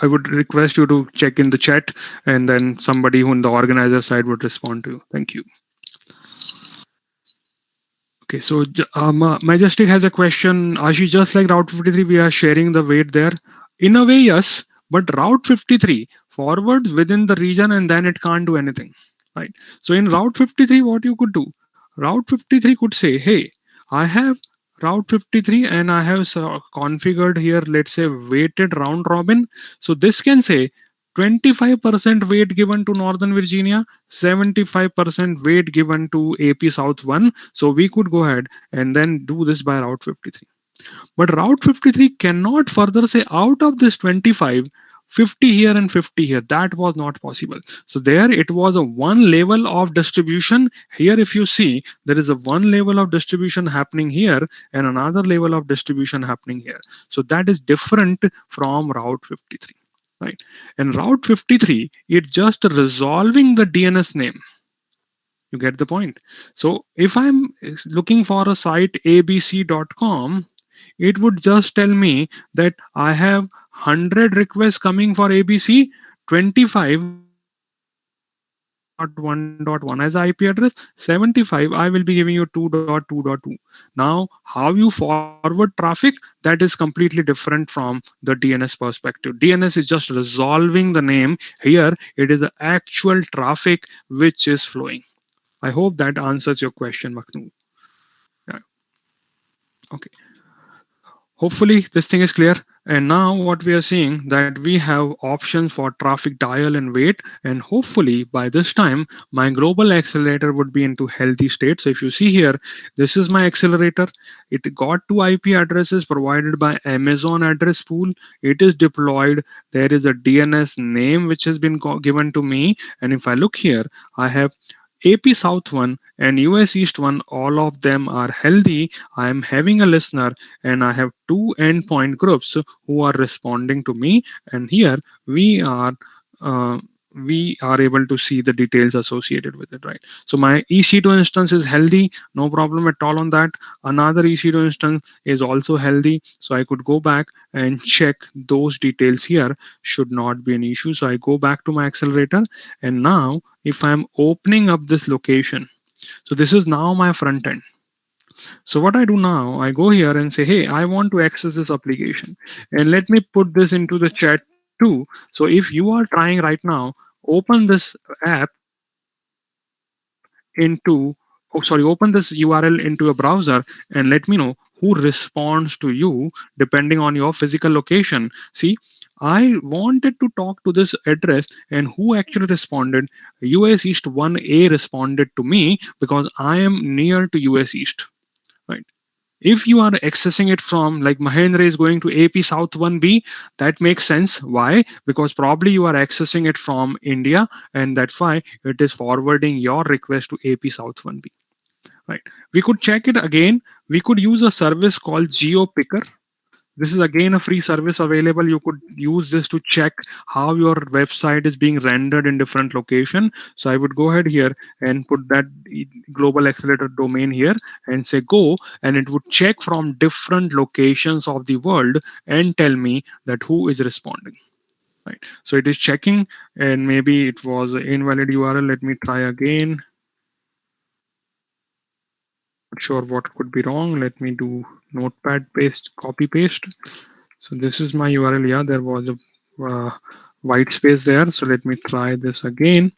I would request you to check in the chat, and then somebody who on the organizer side would respond to you. Thank you. Okay, so Majestic has a question. Ashish, just like Route 53, we are sharing the weight there. In a way, yes, but Route 53 forwards within the region and then it can't do anything, right? So in Route 53, what you could do, Route 53 could say, hey, I have Route 53 and I have configured here, let's say, weighted round robin. So this can say 25% weight given to Northern Virginia, 75% weight given to AP South 1. So we could go ahead and then do this by Route 53. But Route 53 cannot further say out of this 25, 50 here and 50 here. That was not possible. So there it was a one level of distribution. Here, if you see, there is a one level of distribution happening here and another level of distribution happening here. So that is different from Route 53. Right. And Route 53, it's just resolving the DNS name. You get the point. So if I'm looking for a site abc.com, it would just tell me that I have 100 requests coming for ABC, 25 I will be giving you 2.1.1 as IP address, 75 I will be giving you 2.2.2. Now, how you forward traffic, that is completely different from the DNS perspective. DNS is just resolving the name. Here, it is the actual traffic which is flowing. I hope that answers your question, Maknoor. Yeah. Okay. Hopefully this thing is clear. And now what we are seeing, that we have options for traffic dial and wait, and hopefully by this time my global accelerator would be into healthy state. So if you see here, this is my accelerator. It got two IP addresses provided by Amazon address pool. It is deployed. There is a DNS name which has been given to me, and if I look here, I have AP South one and US East one, all of them are healthy. I am having a listener and I have two endpoint groups who are responding to me. And here uh, we are able to see the details associated with it, right? So my EC2 instance is healthy, no problem at all on that. Another EC2 instance is also healthy, so I could go back and check those details here. Should not be an issue. So I go back to my accelerator, and now if I'm opening up this location, so this is now my front end. So what I do now, I go here and say, hey, I want to access this application. And let me put this into the chat too. So if you are trying right now, open this app in your browser. into, oh sorry, open this URL into a browser and let me know who responds to you depending on your physical location. See, I wanted to talk to this address, and who actually responded? US East 1A responded to me because I am near to US East. Right. If you are accessing it from, like Mahendra is going to AP South 1B, that makes sense. Why? Because probably you are accessing it from India, and that's why it is forwarding your request to AP South 1B. Right. We could check it again. We could use a service called GeoPicker. This is again a free service available. You could use this to check how your website is being rendered in different location. So I would go ahead here and put that global accelerator domain here and say go, and it would check from different locations of the world and tell me that who is responding. Right. So it is checking, and maybe it was an invalid URL. Let me try again. Not sure what could be wrong. Let me do notepad paste, copy paste. So this is my URL. Yeah, there was a white space there. So let me try this again,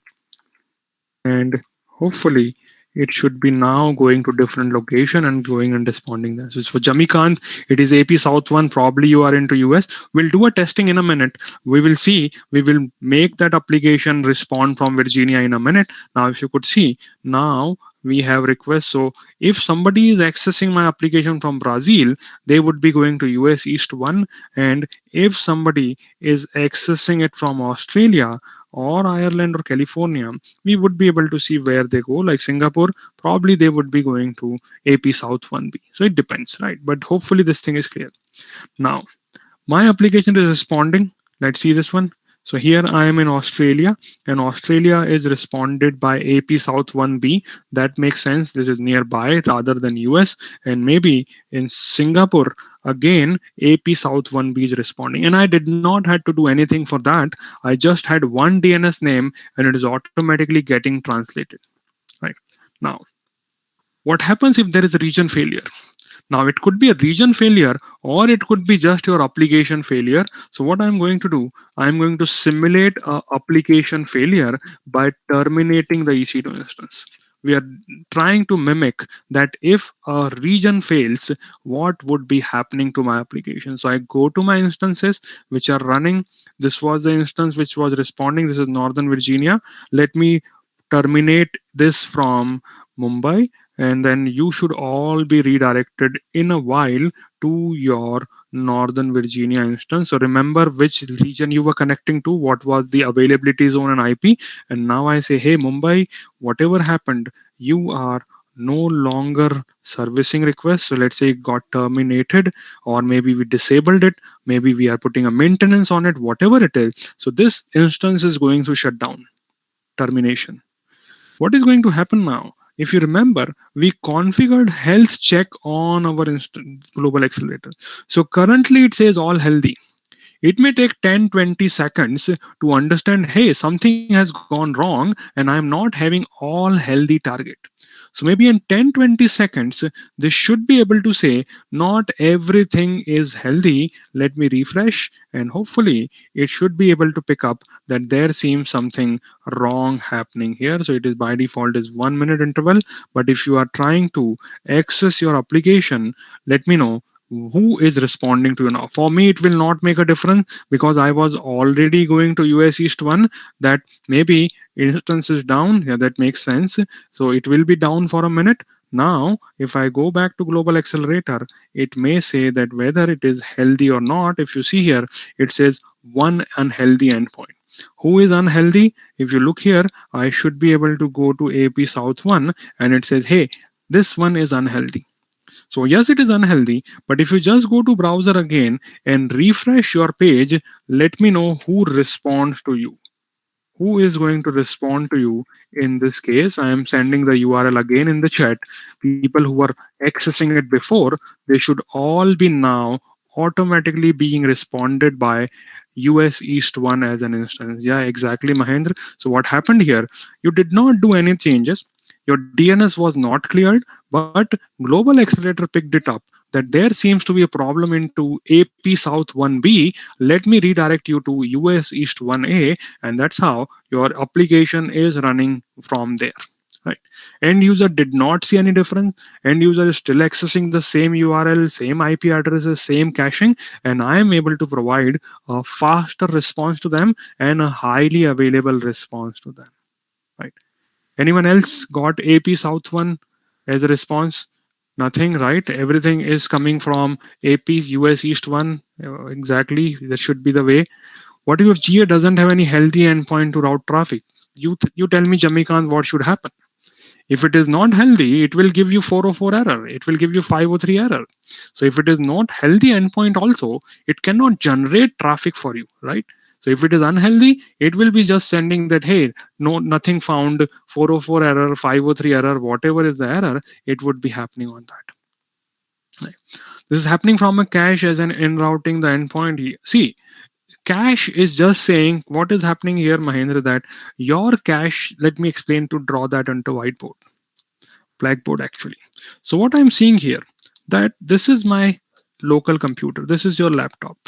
and hopefully it should be now going to different location and going and responding there. So it's for Jamikant, it is AP South 1. Probably you are into US. We'll do a testing in a minute. We will see. We will make that application respond from Virginia in a minute. Now, if you could see, now we have requests. So if somebody is accessing my application from Brazil, they would be going to US East 1. And if somebody is accessing it from Australia or Ireland or California, we would be able to see where they go. Like Singapore, probably they would be going to AP South 1B. So it depends, right? But hopefully this thing is clear. Now, my application is responding. Let's see this one. So here I am in Australia, and Australia is responded by AP South 1B. That makes sense. This is nearby rather than US. And maybe in Singapore, again, AP South 1B is responding. And I did not had to do anything for that. I just had one DNS name, and it is automatically getting translated. Right. Now, what happens if there is a region failure? Now, it could be a region failure or it could be just your application failure. So, what I'm going to do, I'm going to simulate a application failure by terminating the EC2 instance. We are trying to mimic that if a region fails, what would be happening to my application. So, I go to my instances which are running. This was the instance which was responding. This is Northern Virginia. Let me terminate this from Mumbai, and then you should all be redirected in a while to your Northern Virginia instance. So remember which region you were connecting to, what was the availability zone and IP. And now I say, hey, Mumbai, whatever happened, you are no longer servicing requests. So let's say it got terminated, or maybe we disabled it, maybe we are putting a maintenance on it, whatever it is. So this instance is going to shut down, termination. What is going to happen now? If you remember, we configured health check on our global accelerator. So currently it says all healthy. It may take 10-20 seconds to understand, hey, something has gone wrong and I'm not having all healthy target. So maybe in 10-20 seconds, this should be able to say, not everything is healthy. Let me refresh, and hopefully it should be able to pick up that there seems something wrong happening here. So it is by default is 1 minute interval. But if you are trying to access your application, let me know who is responding to you now. For me, it will not make a difference because I was already going to US East 1. That maybe instance is down. Yeah, that makes sense. So it will be down for a minute. Now, if I go back to Global Accelerator, it may say that whether it is healthy or not. If you see here, it says one unhealthy endpoint. Who is unhealthy? If you look here, I should be able to go to AP South 1 and it says, hey, this one is unhealthy. So yes, it is unhealthy, but if you just go to browser again and refresh your page, let me know who responds to you. Who is going to respond to you in this case? I am sending the URL again in the chat. People who were accessing it before, they should all be now automatically being responded by US East 1 as an instance. Yeah, exactly, Mahendra. So what happened here? You did not do any changes. Your DNS was not cleared, but Global Accelerator picked it up that there seems to be a problem into AP South 1B. Let me redirect you to US East 1A, and that's how your application is running from there. Right. End user did not see any difference. End user is still accessing the same URL, same IP addresses, same caching, and I am able to provide a faster response to them and a highly available response to them. Right. Anyone else got AP South 1 as a response? Nothing, right? Everything is coming from AP US East 1. Exactly. That should be the way. What if GA doesn't have any healthy endpoint to route traffic? You tell me, Jamikant, what should happen? If it is not healthy, it will give you 404 error. It will give you 503 error. So if it is not healthy endpoint also, it cannot generate traffic for you, right? So if it is unhealthy, it will be just sending that, hey, no, nothing found, 404 error, 503 error, whatever is the error, it would be happening on that. Right. This is happening from a cache as an in routing the endpoint. See, cache is just saying what is happening here, Mahendra, that your cache, let me explain to draw that onto whiteboard. Blackboard actually. So what I'm seeing here, that this is my local computer. This is your laptop.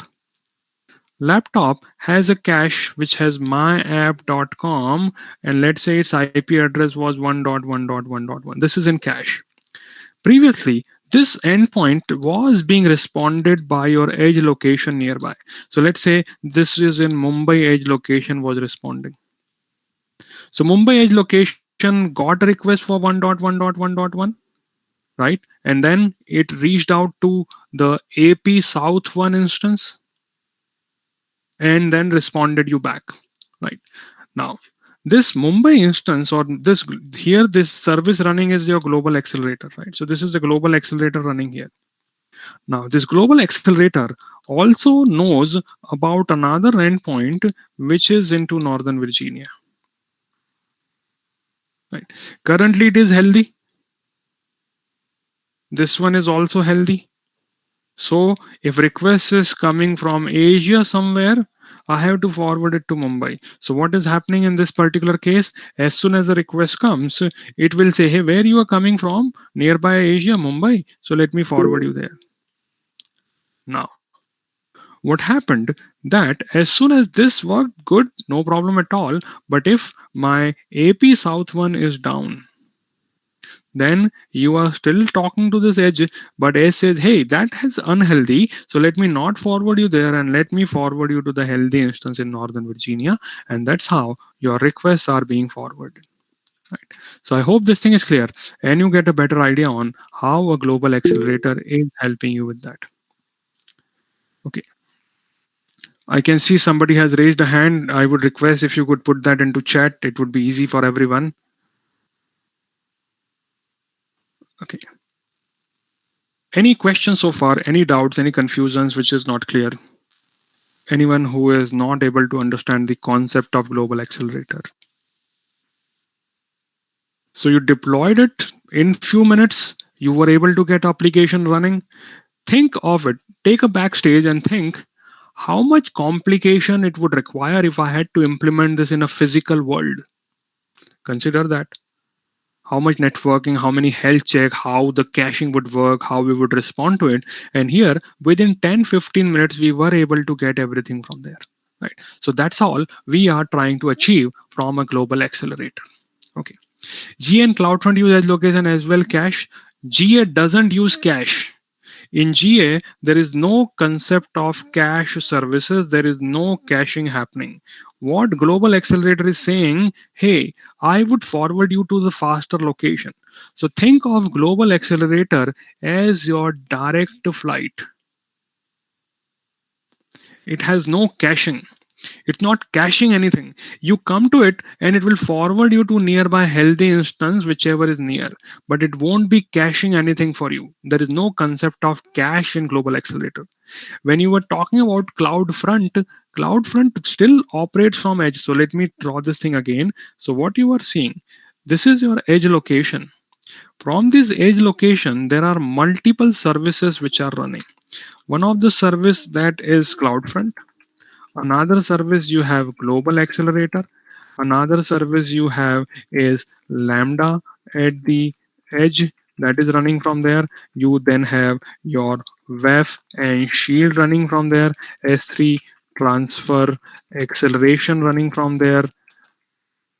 Laptop has a cache which has myapp.com, and let's say its IP address was 1.1.1.1. This is in cache. Previously, this endpoint was being responded by your edge location nearby. So let's say this is in Mumbai edge location was responding. So Mumbai edge location got a request for 1.1.1.1, right? And then it reached out to the AP South 1 instance and then responded you back, right? Now, this Mumbai instance or this here, this service running is your global accelerator, right? So this is the global accelerator running here. Now, this global accelerator also knows about another endpoint which is into Northern Virginia, right? Currently, it is healthy. This one is also healthy. So if request is coming from Asia somewhere, I have to forward it to Mumbai. So what is happening in this particular case? As soon as the request comes, it will say, hey, where you are coming from? Nearby Asia, Mumbai. So let me forward you there. Now, what happened that as soon as this worked good, no problem at all. But if my AP South 1 is down, then you are still talking to this edge, but edge says, hey, that is unhealthy, so let me not forward you there and let me forward you to the healthy instance in Northern Virginia. And that's how your requests are being forwarded, right? So I hope this thing is clear and you get a better idea on how a global accelerator is helping you with that. Okay, I can see somebody has raised a hand. I would request if you could put that into chat, it would be easy for everyone. Okay, any questions so far, any doubts, any confusions which is not clear? Anyone who is not able to understand the concept of global accelerator? So you deployed it in few minutes, you were able to get application running. Think of it, take a backstage and think how much complication it would require if I had to implement this in a physical world. Consider that. How much networking, how many health check, how the caching would work, how we would respond to it. And here, within 10-15 minutes, we were able to get everything from there. Right. So that's all we are trying to achieve from a global accelerator. Okay. GA and CloudFront use edge location as well cache. GA doesn't use cache. In GA, there is no concept of cache services. There is no caching happening. What Global Accelerator is saying, hey, I would forward you to the faster location. So think of Global Accelerator as your direct flight. It has no caching. It's not caching anything. You come to it and it will forward you to nearby healthy instance, whichever is near, but it won't be caching anything for you. There is no concept of cache in Global Accelerator. When you were talking about CloudFront, CloudFront still operates from edge. So let me draw this thing again. So what you are seeing, this is your edge location. From this edge location, there are multiple services which are running. One of the service that is CloudFront. Another service you have Global Accelerator. Another service you have is Lambda at the edge that is running from there. You then have your WEF and Shield running from there. S3 transfer acceleration running from there.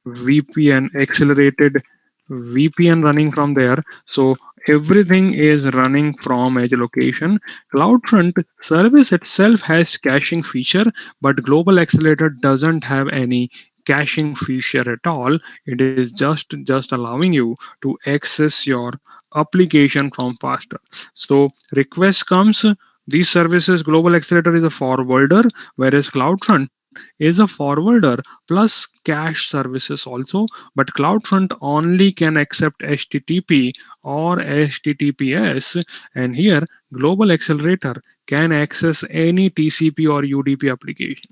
VPN accelerated VPN running from there. So everything is running from edge location. CloudFront service itself has caching feature, but Global Accelerator doesn't have any caching feature at all. It is just allowing you to access your application from faster. So request comes. These services, Global Accelerator is a forwarder, whereas CloudFront is a forwarder plus cache services also, but CloudFront only can accept HTTP or HTTPS, and here Global Accelerator can access any TCP or UDP application.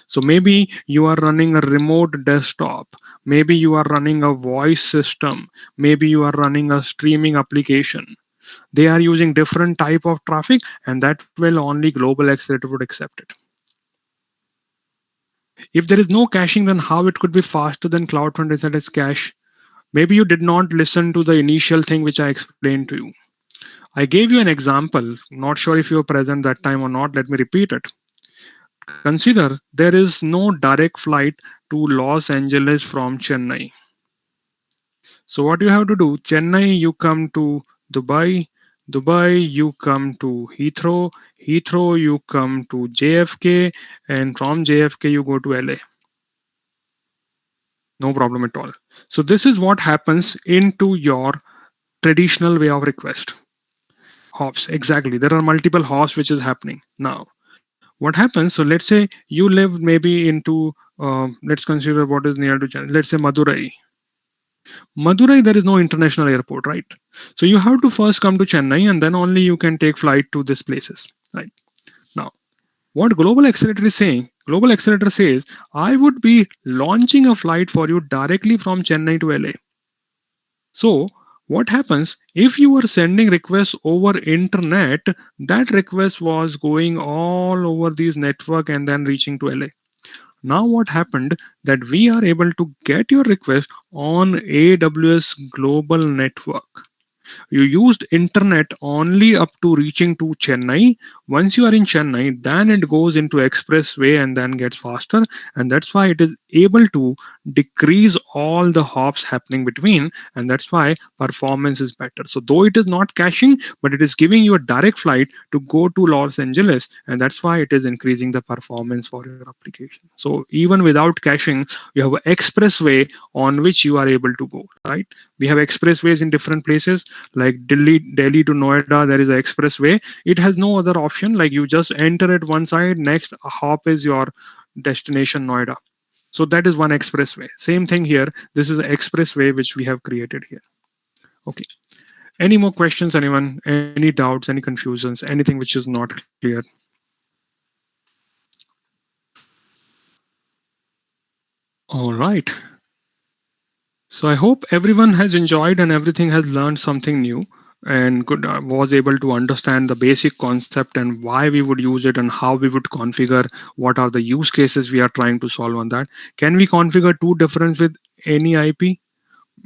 So maybe you are running a remote desktop, maybe you are running a voice system, maybe you are running a streaming application. They are using different type of traffic, and that will only Global Accelerator would accept it. If there is no caching, then how it could be faster than CloudFront is at its cache? Maybe you did not listen to the initial thing which I explained to you. I gave you an example. Not sure if you were present that time or not. Let me repeat it. Consider there is no direct flight to Los Angeles from Chennai. So what you have to do? Chennai, you come to Dubai. Dubai, you come to Heathrow. Heathrow, you come to JFK, and from JFK you go to LA. No problem at all. So this is what happens into your traditional way of request. Hops, exactly. There are multiple hops which is happening now. What happens? So let's say you live maybe into let's consider what is near to Chennai. Let's say Madurai. Madurai, there is no international airport, right? So you have to first come to Chennai, and then only you can take flight to these places, right? Now, what Global Accelerator is saying, Global Accelerator says, I would be launching a flight for you directly from Chennai to LA. So what happens if you were sending requests over internet? That request was going all over these network and then reaching to LA. Now what happened that we are able to get your request on AWS global network. You used internet only up to reaching to Chennai. Once you are in Chennai, then it goes into expressway and then gets faster, and that's why it is able to decrease all the hops happening between, and that's why performance is better. So though it is not caching, but it is giving you a direct flight to go to Los Angeles, and that's why it is increasing the performance for your application. So even without caching, you have an expressway on which you are able to go, right? We have expressways in different places like Delhi to Noida. There is an expressway. It has no other option. Like you just enter it one side, next hop is your destination Noida. So that is one expressway. Same thing here. This is an expressway which we have created here. Okay. Any more questions, anyone? Any doubts, any confusions, anything which is not clear? All right. So I hope everyone has enjoyed and everything has learned something new and was able to understand the basic concept and why we would use it and how we would configure what are the use cases we are trying to solve on that. Can we configure two different with any IP?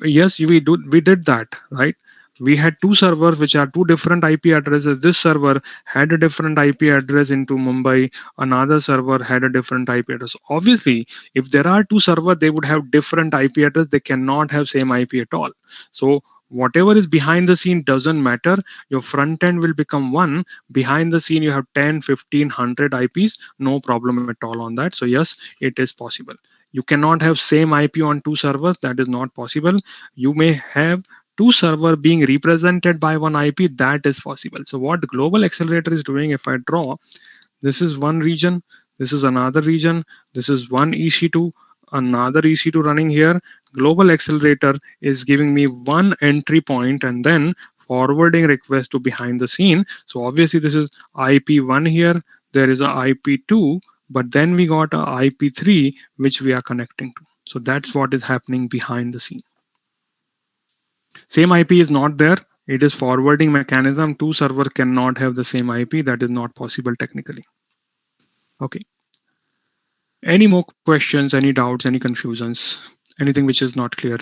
Yes, we did that, right? We had two servers which are two different IP addresses. This server had a different IP address into Mumbai, another server had a different IP address. Obviously, if there are two servers, they would have different IP address. They cannot have same IP at all. So whatever is behind the scene doesn't matter. Your front end will become one. Behind the scene you have 10, 15, 100 IPs. No problem at all on that. So yes, it is possible. You cannot have same IP on two servers. That is not possible. You may have two server being represented by one IP. That is possible. So what Global Accelerator is doing, if I draw, this is one region, this is another region, this is one EC2, another EC2 running here. Global Accelerator is giving me one entry point and then forwarding request to behind the scene. So obviously this is IP1 here, there is a IP2, but then we got a IP3 which we are connecting to. So that's what is happening behind the scene. Same IP is not there. It is forwarding mechanism. Two server cannot have the same IP. That is not possible technically. Okay. Any more questions, any doubts, any confusions, anything which is not clear?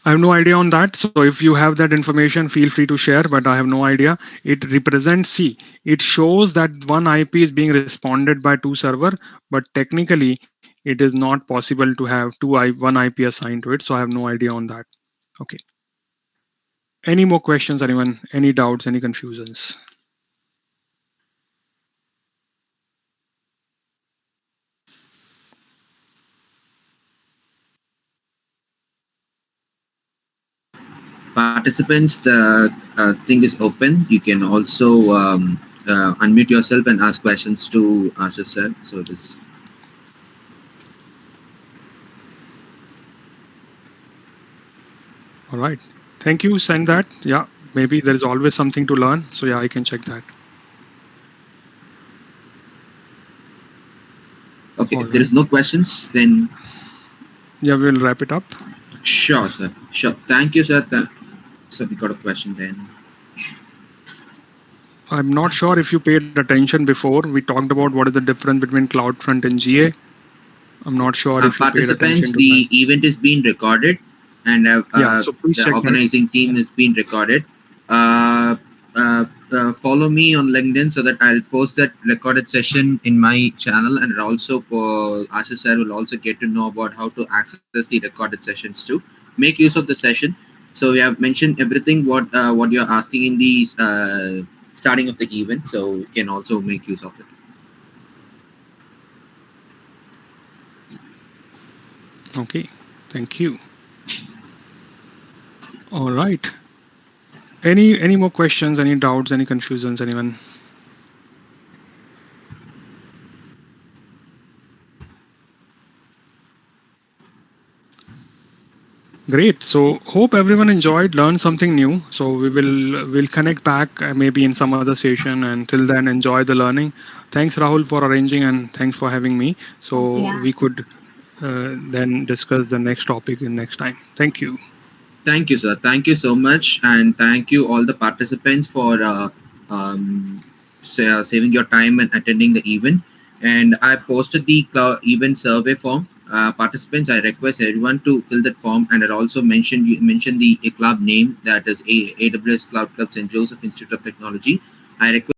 I have no idea on that. So if you have that information, feel free to share, but I have no idea. It represents, see, it shows that one IP is being responded by two server, but technically it is not possible to have one IP assigned to it. So I have no idea on that. Okay. Any more questions, anyone? Any doubts, any confusions? Participants, the thing is open. You can also unmute yourself and ask questions to Ashish sir. So it is. All right. Thank you. Send that. Yeah. Maybe there is always something to learn. So yeah, I can check that. Okay, All if there right. is no questions, then Yeah, we'll wrap it up. sure, sir. Sure. Thank you, sir. So we got a question then. I'm not sure if you paid attention before. We talked about what is the difference between CloudFront and GA. I'm not sure if you paid Participants, attention to that. the event is being recorded, and Yeah, so please the check that. organizing team is being recorded. Uh, Follow me on LinkedIn so that I'll post that recorded session in my channel, and also Ashish sir will also get to know about how to access the recorded sessions too. Make use of the session. So we have mentioned everything what you're asking in the starting of the event, so you can also make use of it. Okay, thank you. All right. Any more questions? Any doubts? Any confusions? Anyone? Great. So hope everyone enjoyed, learned something new. So we'll connect back maybe in some other session. And till then, enjoy the learning. Thanks Rahul for arranging and thanks for having me. So Yeah. we could then discuss the next topic in next time. Thank you. Thank you, sir. Thank you so much, and thank you all the participants for saving your time and attending the event. And I posted the event survey form. Participants, I request everyone to fill that form, and I also mention the club name, that is AWS Cloud Club St. Joseph Institute of Technology. I request